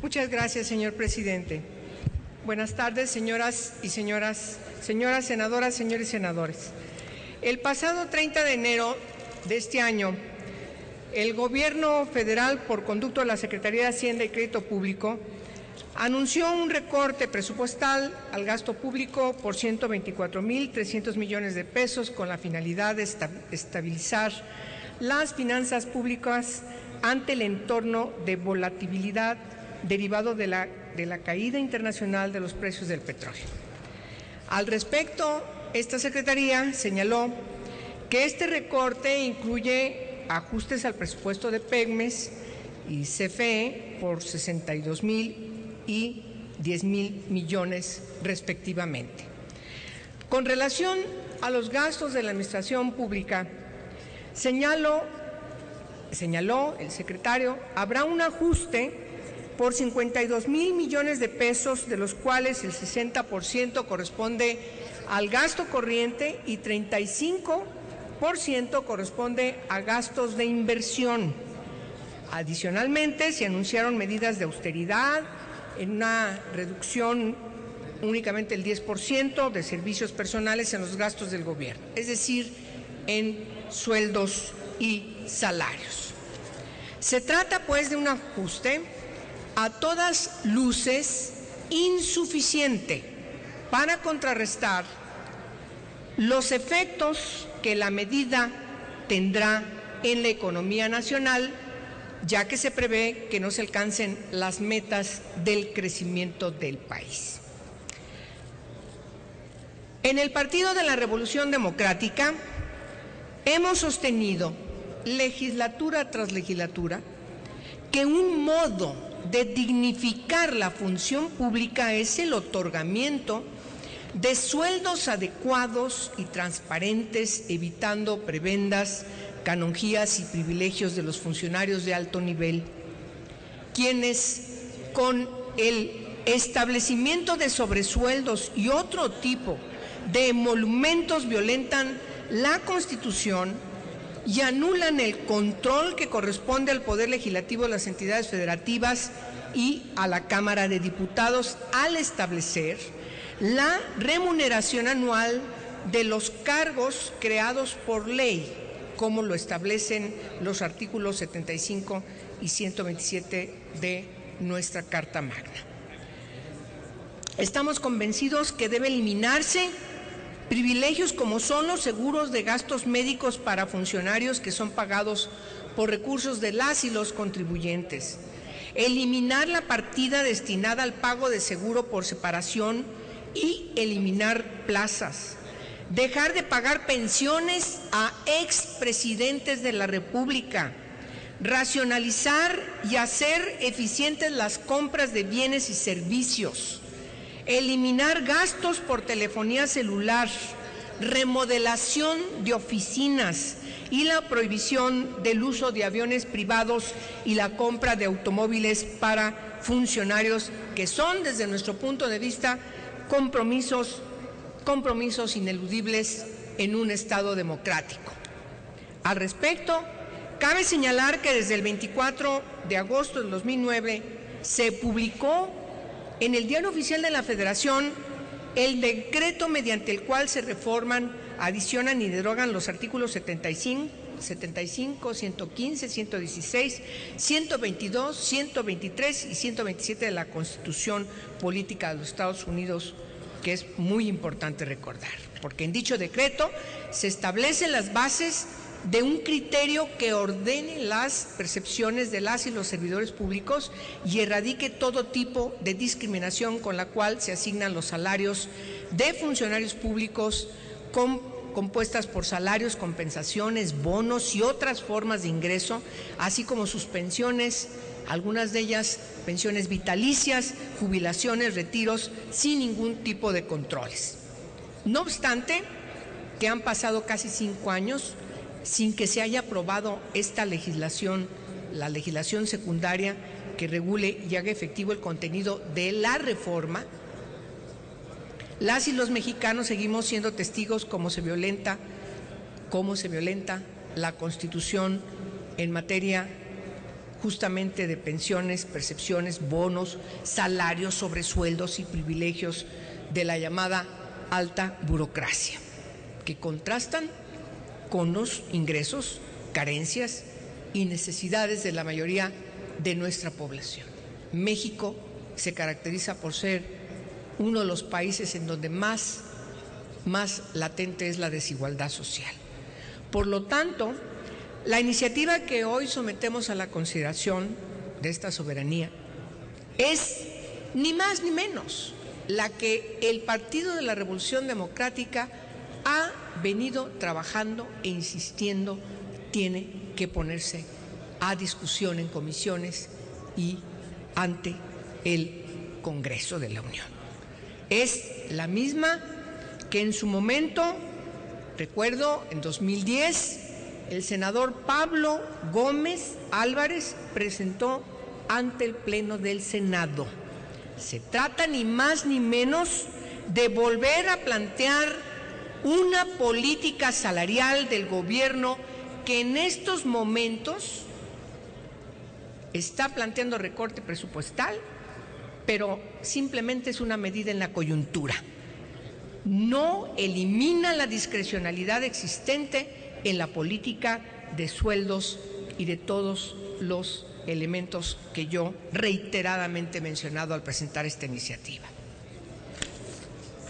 Muchas gracias, señor presidente. Buenas tardes, señoras senadoras, señores senadores. El pasado 30 de enero de este año, el Gobierno federal, por conducto de la Secretaría de Hacienda y Crédito Público, anunció un recorte presupuestal al gasto público por 124.300 millones de pesos con la finalidad de estabilizar las finanzas públicas ante el entorno de volatilidad derivado de la caída internacional de los precios del petróleo. Al respecto, esta Secretaría señaló que este recorte incluye ajustes al presupuesto de Pemex y CFE por 62.000 y 10.000 millones respectivamente. Con relación a los gastos de la administración pública, señaló el secretario, habrá un ajuste por 52.000 millones de pesos, de los cuales el 60% corresponde al gasto corriente y 35% corresponde a gastos de inversión. Adicionalmente, se anunciaron medidas de austeridad en una reducción únicamente del 10% de servicios personales en los gastos del gobierno, es decir, en sueldos y salarios. Se trata, pues, de un ajuste a todas luces insuficiente para contrarrestar los efectos que la medida tendrá en la economía nacional, ya que se prevé que no se alcancen las metas del crecimiento del país. En el Partido de la Revolución Democrática hemos sostenido legislatura tras legislatura que un modo de dignificar la función pública es el otorgamiento de sueldos adecuados y transparentes, evitando prebendas, canonjías y privilegios de los funcionarios de alto nivel, quienes con el establecimiento de sobresueldos y otro tipo de emolumentos violentan la Constitución y anulan el control que corresponde al Poder Legislativo de las entidades federativas y a la Cámara de Diputados al establecer la remuneración anual de los cargos creados por ley, como lo establecen los artículos 75 y 127 de nuestra Carta Magna. Estamos convencidos que debe eliminarse privilegios como son los seguros de gastos médicos para funcionarios que son pagados por recursos de las y los contribuyentes, eliminar la partida destinada al pago de seguro por separación y eliminar plazas, dejar de pagar pensiones a expresidentes de la República, racionalizar y hacer eficientes las compras de bienes y servicios, eliminar gastos por telefonía celular, remodelación de oficinas y la prohibición del uso de aviones privados y la compra de automóviles para funcionarios, que son, desde nuestro punto de vista, compromisos ineludibles en un Estado democrático. Al respecto, cabe señalar que desde el 24 de agosto del 2009 se publicó en el Diario Oficial de la Federación el decreto mediante el cual se reforman, adicionan y derogan los artículos 75, 115, 116, 122, 123 y 127 de la Constitución Política de los Estados Unidos, que es muy importante recordar, porque en dicho decreto se establecen las bases de un criterio que ordene las percepciones de las y los servidores públicos y erradique todo tipo de discriminación con la cual se asignan los salarios de funcionarios públicos compuestas por salarios, compensaciones, bonos y otras formas de ingreso, así como sus pensiones, algunas de ellas pensiones vitalicias, jubilaciones, retiros, sin ningún tipo de controles. No obstante, que han pasado casi 5 años sin que se haya aprobado esta legislación, la legislación secundaria que regule y haga efectivo el contenido de la reforma, las y los mexicanos seguimos siendo testigos cómo se violenta la Constitución en materia justamente de pensiones, percepciones, bonos, salarios, sobresueldos y privilegios de la llamada alta burocracia, que contrastan con los ingresos, carencias y necesidades de la mayoría de nuestra población. México se caracteriza por ser uno de los países en donde más latente es la desigualdad social. Por lo tanto, la iniciativa que hoy sometemos a la consideración de esta soberanía es ni más ni menos la que el Partido de la Revolución Democrática ha venido trabajando e insistiendo tiene que ponerse a discusión en comisiones y ante el Congreso de la Unión. Es la misma que en su momento, recuerdo, en 2010, el senador Pablo Gómez Álvarez presentó ante el Pleno del Senado. Se trata ni más ni menos de volver a plantear una política salarial del gobierno que en estos momentos está planteando recorte presupuestal, pero simplemente es una medida en la coyuntura. No elimina la discrecionalidad existente en la política de sueldos y de todos los elementos que yo reiteradamente he mencionado al presentar esta iniciativa.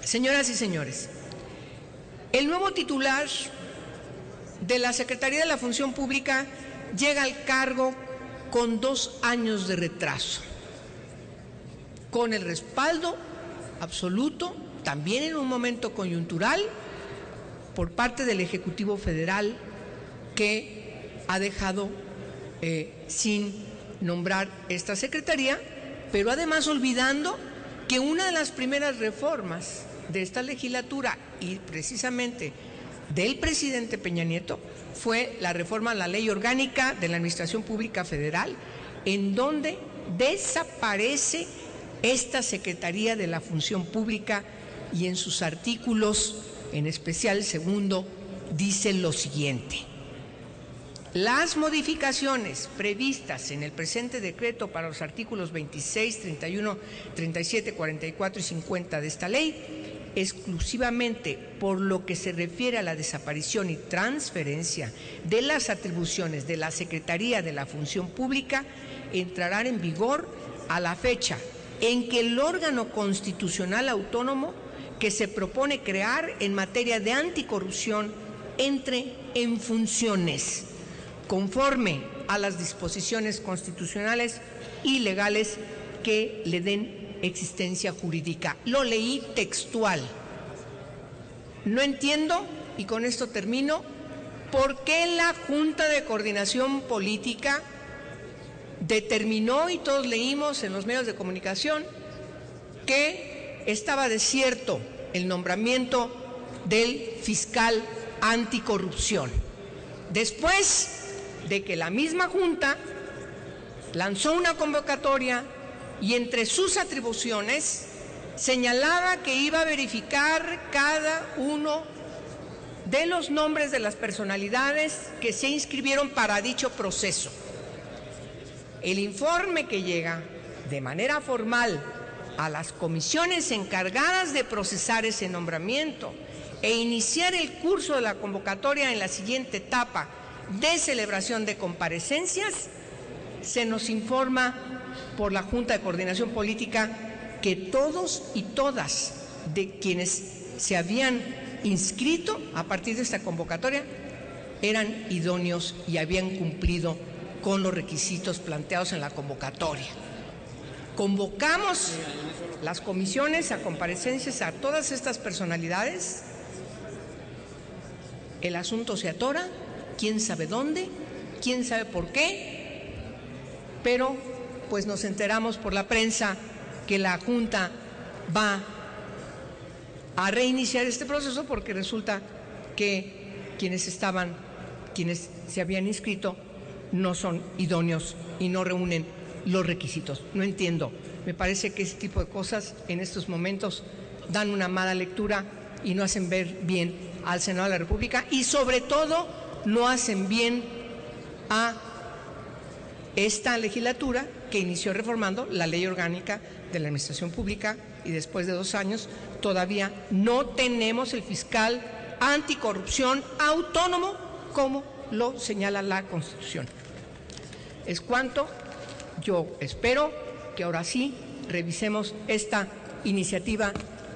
Señoras y señores, el nuevo titular de la Secretaría de la Función Pública llega al cargo con 2 años de retraso, con el respaldo absoluto, también en un momento coyuntural, por parte del Ejecutivo Federal, que ha dejado sin nombrar esta secretaría, pero además olvidando que una de las primeras reformas de esta legislatura y precisamente del presidente Peña Nieto fue la reforma a la Ley Orgánica de la Administración Pública Federal, en donde desaparece esta Secretaría de la Función Pública y en sus artículos, en especial el segundo, dice lo siguiente: las modificaciones previstas en el presente decreto para los artículos 26, 31, 37, 44 y 50 de esta ley, exclusivamente por lo que se refiere a la desaparición y transferencia de las atribuciones de la Secretaría de la Función Pública, entrarán en vigor a la fecha en que el órgano constitucional autónomo que se propone crear en materia de anticorrupción entre en funciones, conforme a las disposiciones constitucionales y legales que le den existencia jurídica. Lo leí textual. No entiendo, y con esto termino, por qué la Junta de Coordinación Política determinó, y todos leímos en los medios de comunicación, que estaba desierto el nombramiento del fiscal anticorrupción, después de que la misma Junta lanzó una convocatoria y entre sus atribuciones señalaba que iba a verificar cada uno de los nombres de las personalidades que se inscribieron para dicho proceso. El informe que llega de manera formal a las comisiones encargadas de procesar ese nombramiento e iniciar el curso de la convocatoria en la siguiente etapa de celebración de comparecencias, se nos informa por la Junta de Coordinación Política que todos y todas de quienes se habían inscrito a partir de esta convocatoria eran idóneos y habían cumplido con los requisitos planteados en la convocatoria. Convocamos las comisiones a comparecencias a todas estas personalidades. El asunto se atora, quién sabe dónde, quién sabe por qué, pero pues nos enteramos por la prensa que la Junta va a reiniciar este proceso porque resulta que quienes se habían inscrito no son idóneos y no reúnen los requisitos. No entiendo, me parece que ese tipo de cosas en estos momentos dan una mala lectura y no hacen ver bien al Senado de la República y sobre todo no hacen bien a esta legislatura que inició reformando la Ley Orgánica de la Administración Pública y después de 2 años todavía no tenemos el fiscal anticorrupción autónomo como lo señala la Constitución. Es cuanto. Yo espero que ahora sí revisemos esta iniciativa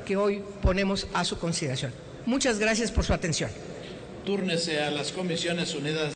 que hoy ponemos a su consideración. Muchas gracias por su atención. Túrnese a las Comisiones Unidas.